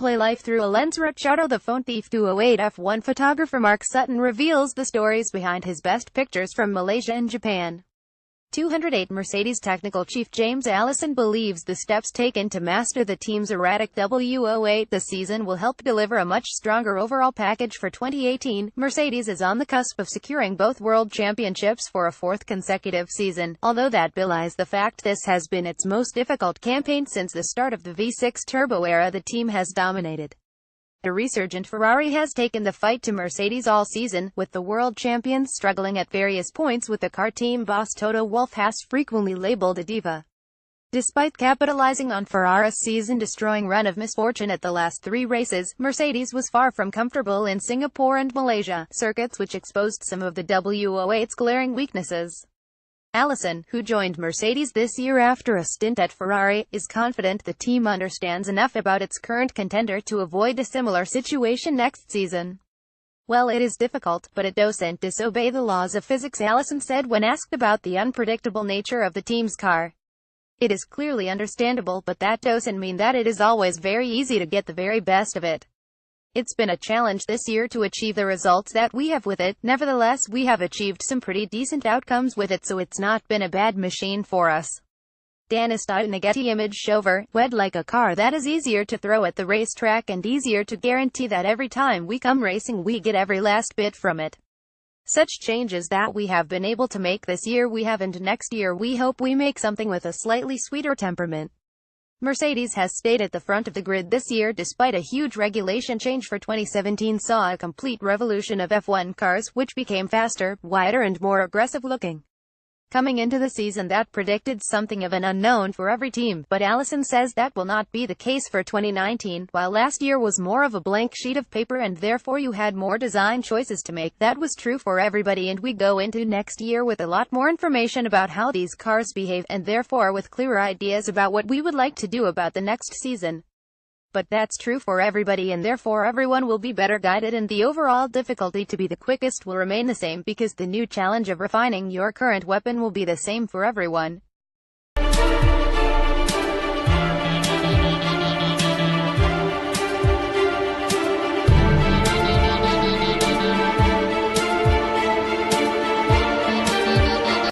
playLife through a lens. Ricciardo, the phone thief. w08 F1 photographer Mark Sutton reveals the stories behind his best pictures from Malaysia and Japan. 208 Mercedes technical chief James Allison believes the steps taken to master the team's erratic W08 this season will help deliver a much stronger overall package for 2018. Mercedes is on the cusp of securing both world championships for a fourth consecutive season, although that belies the fact this has been its most difficult campaign since the start of the V6 turbo era the team has dominated. The resurgent Ferrari has taken the fight to Mercedes all season, with the world champions struggling at various points with the car. Team boss Toto Wolff has frequently labeled a diva. Despite capitalizing on Ferrari's season-destroying run of misfortune at the last three races, Mercedes was far from comfortable in Singapore and Malaysia, circuits which exposed some of the W08's glaring weaknesses. Allison, who joined Mercedes this year after a stint at Ferrari, is confident the team understands enough about its current contender to avoid a similar situation next season. "Well, it is difficult, but it doesn't disobey the laws of physics," Allison said when asked about the unpredictable nature of the team's car. "It is clearly understandable, but that doesn't mean that it is always very easy to get the very best of it. It's been a challenge this year to achieve the results that we have with it. Nevertheless, we have achieved some pretty decent outcomes with it, so it's not been a bad machine for us." Dennis a Getty image shower, "We'd like a car that is easier to throw at the racetrack and easier to guarantee that every time we come racing we get every last bit from it. Such changes that we have been able to make this year we have, and next year we hope we make something with a slightly sweeter temperament." Mercedes has stayed at the front of the grid this year despite a huge regulation change for 2017 saw a complete revolution of F1 cars, which became faster, wider and more aggressive looking. Coming into the season that predicted something of an unknown for every team, but Allison says that will not be the case for 2019. While last year was more of a blank sheet of paper and therefore you had more design choices to make, that was true for everybody, and we go into next year with a lot more information about how these cars behave, and therefore with clearer ideas about what we would like to do about the next season. But that's true for everybody, and therefore everyone will be better guided, and the overall difficulty to be the quickest will remain the same, because the new challenge of refining your current weapon will be the same for everyone.